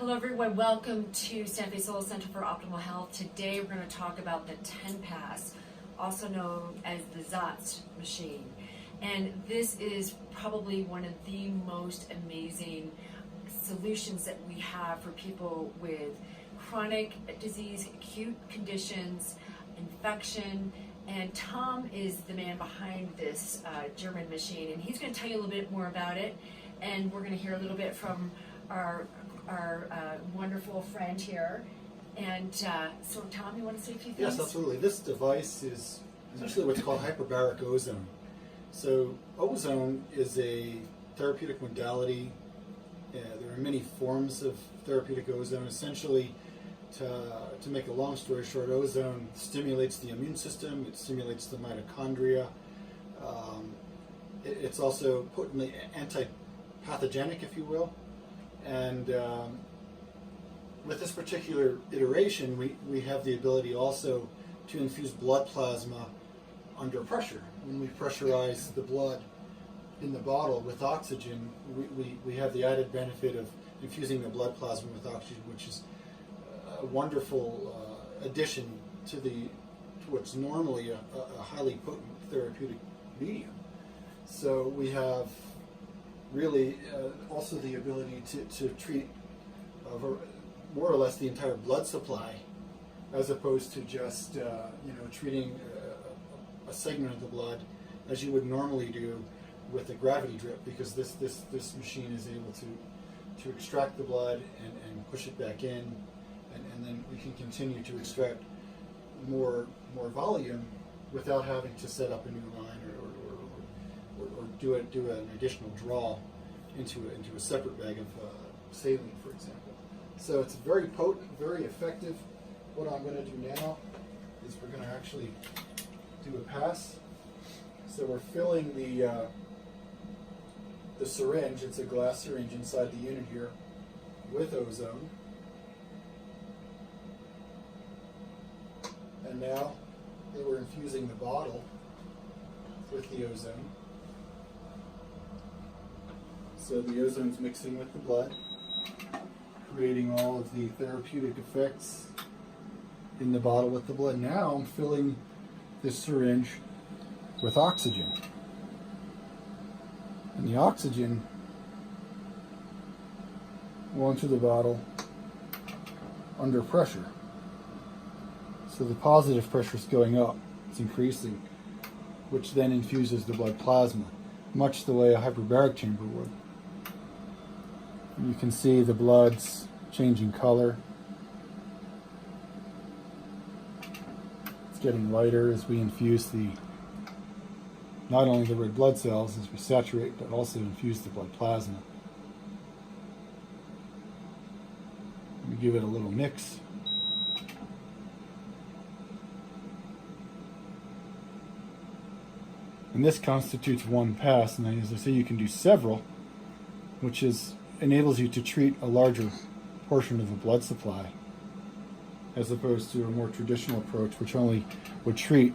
Hello everyone, welcome to Santa Fe Solar Center for Optimal Health. Today we're going to talk about the 10-pass, also known as the Zotzmann machine. And this is probably one of the most amazing solutions that we have for people with chronic disease, acute conditions, infection. And Tom is the man behind this German machine, and he's going to tell you a little bit more about it. And we're going to hear a little bit from our wonderful friend here. And so Tom, you want to say a few things? Yes, absolutely. This device is essentially what's called hyperbaric ozone. So ozone is a therapeutic modality. There are many forms of therapeutic ozone. Essentially, to make a long story short, ozone stimulates the immune system, it stimulates the mitochondria. It's also potently anti-pathogenic, if you will. And with this particular iteration, we have the ability also to infuse blood plasma under pressure. When we pressurize the blood in the bottle with oxygen, we have the added benefit of infusing the blood plasma with oxygen, which is a wonderful addition to what's normally a highly potent therapeutic medium. So we have really also the ability to treat more or less the entire blood supply, as opposed to just treating a segment of the blood as you would normally do with a gravity drip, because this machine is able to extract the blood and push it back in, and then we can continue to extract more volume without having to set up a new line or do an additional draw into a separate bag of saline, for example. So it's very potent, very effective. What I'm going to do now is we're going to actually do a pass. So we're filling the syringe, it's a glass syringe inside the unit here, with ozone. And now we're infusing the bottle with the ozone. So the ozone's mixing with the blood, creating all of the therapeutic effects in the bottle with the blood. Now I'm filling this syringe with oxygen. And the oxygen will enter the bottle under pressure. So the positive pressure is going up, it's increasing, which then infuses the blood plasma, much the way a hyperbaric chamber would. You can see the blood's changing color. It's getting lighter as we infuse not only the red blood cells as we saturate, but also infuse the blood plasma. We give it a little mix. And this constitutes one pass, and then, as I say, you can do several, which enables you to treat a larger portion of the blood supply, as opposed to a more traditional approach, which only would treat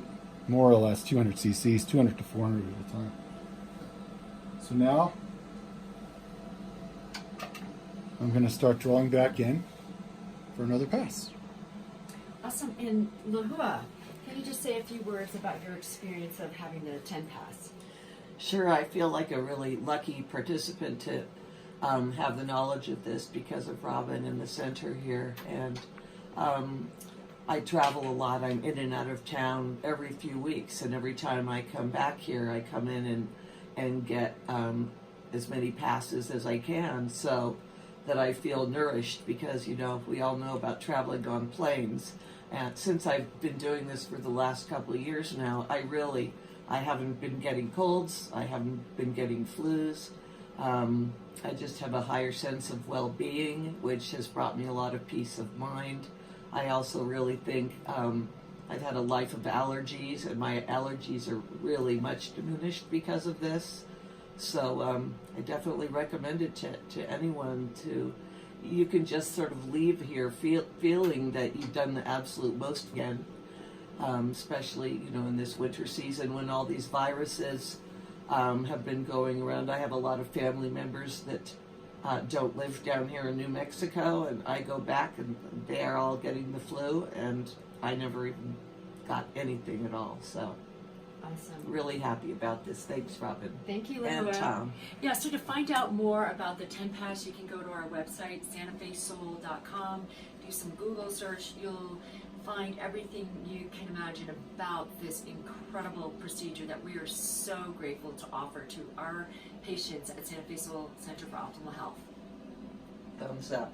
more or less 200 cc's, 200 to 400 at a time. So now I'm going to start drawing back in for another pass. Awesome. And Lahua, can you just say a few words about your experience of having the 10-pass? Sure, I feel like a really lucky participant to have the knowledge of this because of Robyn and the center here. And I travel a lot. I'm in and out of town every few weeks, and every time I come back here, I come in and get as many passes as I can, so that I feel nourished, because we all know about traveling on planes. And since I've been doing this for the last couple of years now, I haven't been getting colds, I haven't been getting flus. I just have a higher sense of well-being, which has brought me a lot of peace of mind. I also really think I've had a life of allergies, and my allergies are really much diminished because of this. So I definitely recommend it to anyone. You can just sort of leave here feeling that you've done the absolute most again, especially in this winter season when all these viruses have been going around. I have a lot of family members that don't live down here in New Mexico, and I go back and they are all getting the flu, and I never even got anything at all. So Awesome. really happy about this. Thanks, Robyn. Thank you, And Linda. Tom. Yeah, so to find out more about the 10 Pass, you can go to our website, santafesoul.com, do some Google search. You'll find everything you can imagine about this incredible procedure that we are so grateful to offer to our patients at Santa Fe Soul Center for Optimal Health. Thumbs up.